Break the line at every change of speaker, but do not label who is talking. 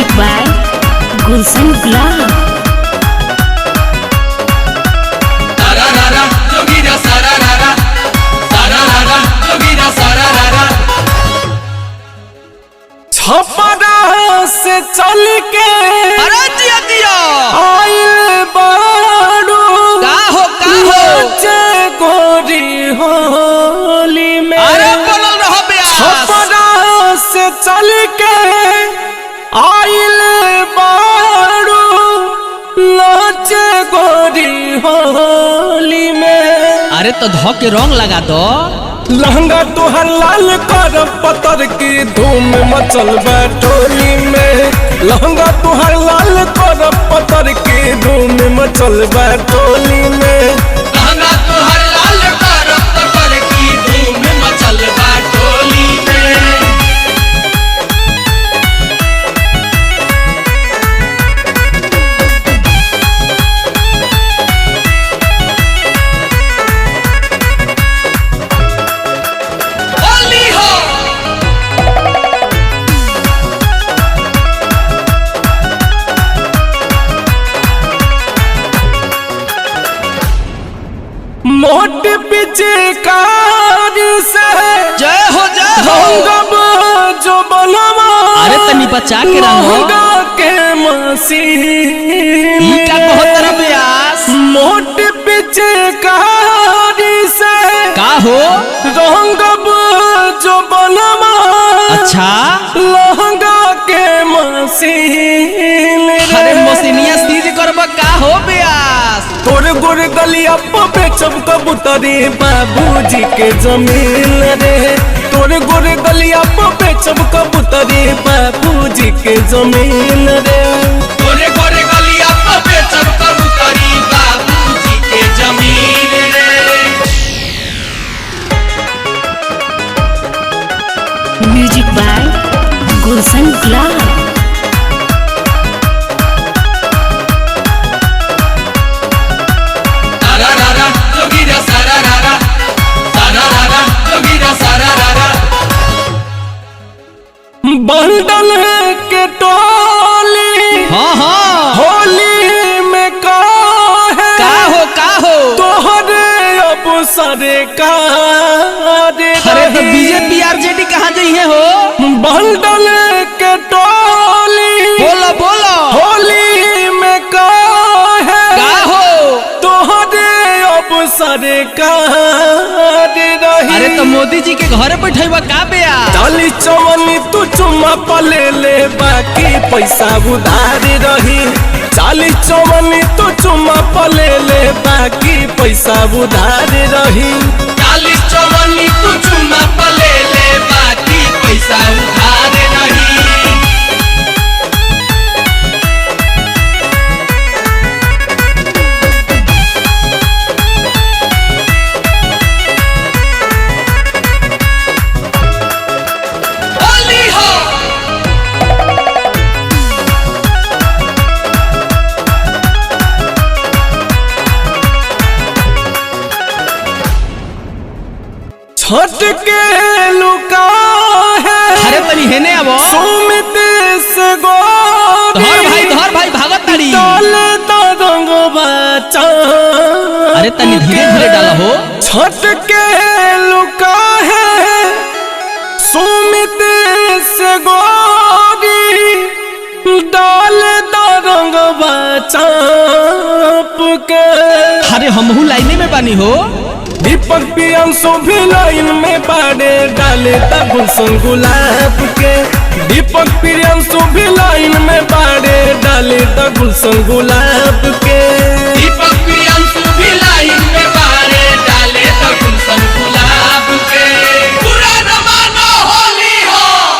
Music by गुलशन गुलाब।
छपरा से चल के आइल बारू गोरी होली में। छपरा से चल के आइल बारू नाचे गोरी होली में।
अरे तो धो के रंग लगा दो।
लहंगा तोहर लाल कर पतर की धूम मचल टोली में। लहंगा तोहर लाल कर पतर की धूम मचल टोली में।
लहंगा तोहर लाल कर पतर की धूम मचल टोली में।
मोट पिचकारी से
जय हो
रंगब जो बनवा।
अरे तनी बचा के रहो।
लहंगा के मसीह
ईटा बहुत तरफ यास।
मोट पिचकारी से
का हो
रंगब जो बनवा।
अच्छा
लहंगा के मसीन।
अरे मसीनिया सीज करब का हो ब्यास।
तोर गोर गलिया बेचब कबूतरी बाबूजी के जमीन रे। तोर गोर गलिया बेचब कबूतरी बाबूजी के जमीन रे।
गोरे गोरे गलिया पे बेचब कबूतरी बाबूजी के जमीन रे।
म्यूजिक बाय गुलशन गुलाब।
बंडल के टोली
हाँ हाँ
होली में का
हो
तोहरे अब सरकार।
अरे तो बीजेपी आरजेडी कहाँ जाइए हो।
बंडल के टोली
बोलो बोलो
होली में का
हो
तोहरे अब सरकार रही।
अरे तो मोदी जी के घरे बैठेबा का बेया।
चाली चवनी तू चुम्मा पले ले बाकी पैसा उधार रही। चाली चवनी तू चुम्मा पले ले बाकी पैसा उधार रही।
40 चवन्नी तू चुम्मा पले ले बाकी पैसा उधार रही।
छठ के लुका है।
अरे तनी हेने अब
सुमित से गो
धर भाई भागत ताड़ी।
डाले तो रंग बचा।
अरे तनी धीरे धीरे डाला हो।
छठ के लुका है सुमित से गोरी डाले तो रंग बचा के।
अरे हमहू लाइने में बानी हो।
दीपक प्रियांशु भी लाइन में बाड़े डाले ता गुलशन गुलाब के। दीपक प्रियांशु भी लाइन में बाड़े डाले ता गुलशन गुलाब के।